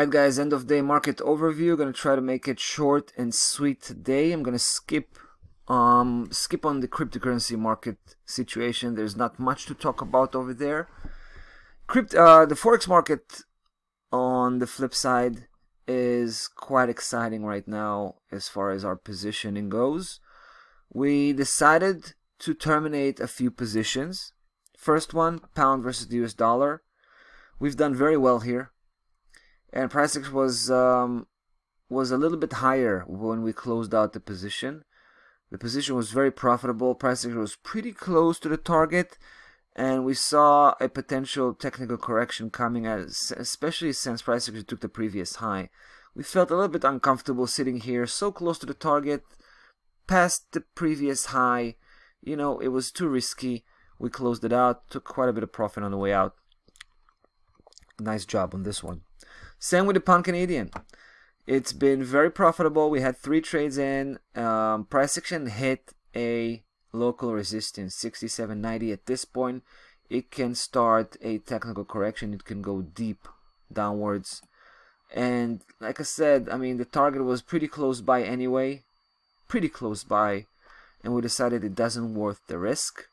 Alright guys, end of day market overview. Gonna try to make it short and sweet today. I'm gonna skip on the cryptocurrency market situation. There's not much to talk about over there. The forex market on the flip side is quite exciting right now as far as our positioning goes. We decided to terminate a few positions. First one, pound versus the US dollar. We've done very well here. And price action was a little bit higher when we closed out the position. The position was very profitable. Price action was pretty close to the target, and we saw a potential technical correction coming, especially since price action took the previous high. We felt a little bit uncomfortable sitting here so close to the target, past the previous high. You know, it was too risky. We closed it out, took quite a bit of profit on the way out. Nice job on this one. Same with the pound Canadian. It's been very profitable. We had 3 trades in. Price action hit a local resistance, 67.90. At this point, it can start a technical correction. It can go deep downwards. And like I said, I mean, the target was pretty close by anyway. Pretty close by. And we decided it doesn't worth the risk.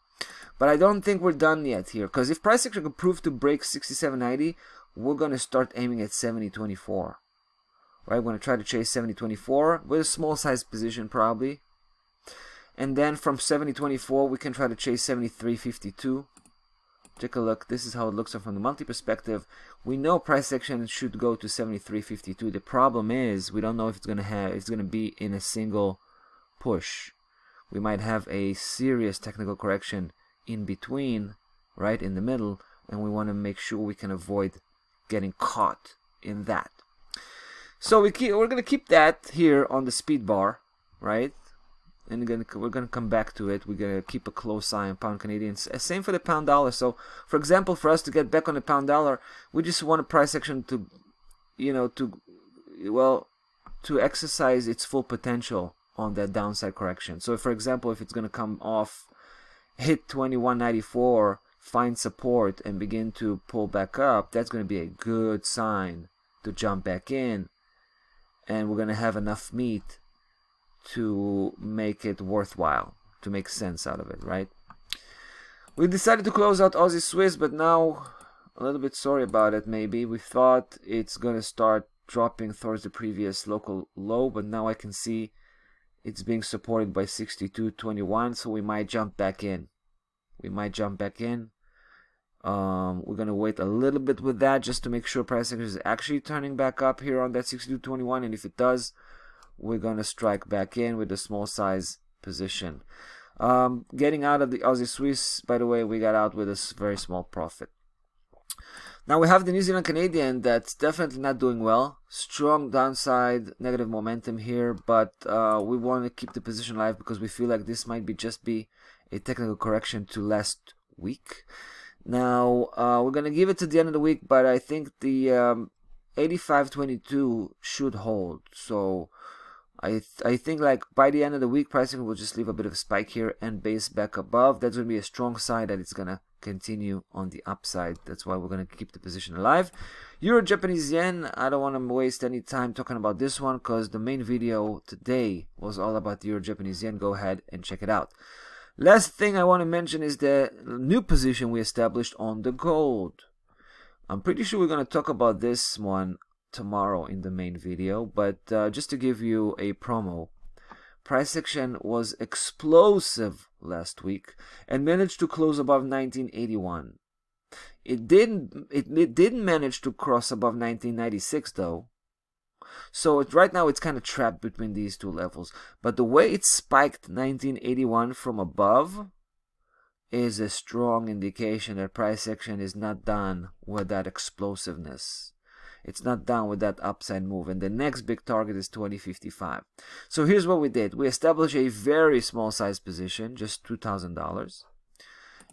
But I don't think we're done yet here. Because if price action could prove to break 67.90, we're going to start aiming at 70.24. Right, we're going to try to chase 70.24 with a small size position probably. And then from 70.24 we can try to chase 73.52. Take a look. This is how it looks from the monthly perspective. We know price action should go to 73.52. The problem is we don't know if it's going to be in a single push. We might have a serious technical correction in between, right in the middle, and we want to make sure we can avoid getting caught in that. So we're going to keep that here on the speed bar, right? And we're going to come back to it. We're going to keep a close eye on pound Canadian. Same for the pound dollar. So for example, for us to get back on the pound dollar, we just want a price action to, you know, to exercise its full potential on that downside correction. So for example, if it's going to come off, hit 21.94, find support and begin to pull back up, that's going to be a good sign to jump back in, and we're going to have enough meat to make it worthwhile, to make sense out of it, right? We decided to close out Aussie Swiss, but now a little bit sorry about it. Maybe we thought it's going to start dropping towards the previous local low, but now I can see it's being supported by 62.21, so we might jump back in. We're going to wait a little bit with that just to make sure price action is actually turning back up here on that 62.21, and if it does, we're going to strike back in with a small size position. Getting out of the Aussie Swiss, by the way, we got out with a very small profit. Now we have the New Zealand Canadian that's definitely not doing well. Strong downside, negative momentum here, but we want to keep the position alive because we feel like this might just be a technical correction to last week. Now we're gonna give it to the end of the week, but I think the 85.22 should hold. So I think like by the end of the week, pricing will just leave a bit of a spike here and base back above. That's gonna be a strong sign that it's gonna continue on the upside. That's why we're gonna keep the position alive. Euro Japanese yen, I don't want to waste any time talking about this one because the main video today was all about the Euro Japanese yen. Go ahead and check it out. Last thing I want to mention is the new position we established on the gold. I'm pretty sure we're going to talk about this one tomorrow in the main video, but just to give you a promo, price action was explosive last week and managed to close above 1981. It didn't manage to cross above 1996 though. So right now it's kind of trapped between these two levels. But the way it spiked 1981 from above is a strong indication that price action is not done with that explosiveness. It's not done with that upside move. And the next big target is 2055. So here's what we did. We established a very small size position, just $2,000.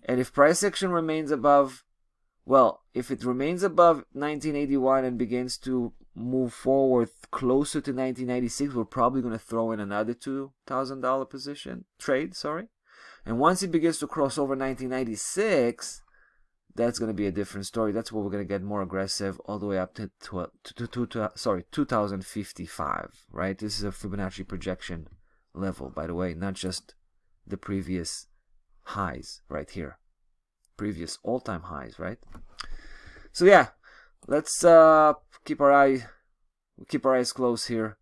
And if price action remains above, well, if it remains above 1981 and begins to move forward closer to 1996, we're probably going to throw in another $2,000 position trade, sorry. And once it begins to cross over 1996, that's going to be a different story. That's where we're going to get more aggressive all the way up to 2055, right? This is a Fibonacci projection level, by the way, not just the previous highs right here, previous all-time highs, right? So yeah, let's keep our eyes closed here,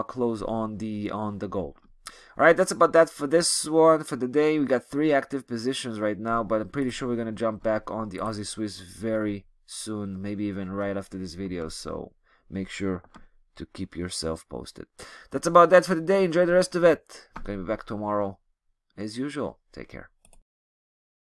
close on the gold. All right, that's about that for this one for the day. We got 3 active positions right now, but I'm pretty sure we're gonna jump back on the Aussie Swiss very soon, maybe even right after this video. So make sure to keep yourself posted. That's about that for the day. Enjoy the rest of it. I'm gonna be back tomorrow as usual. Take care.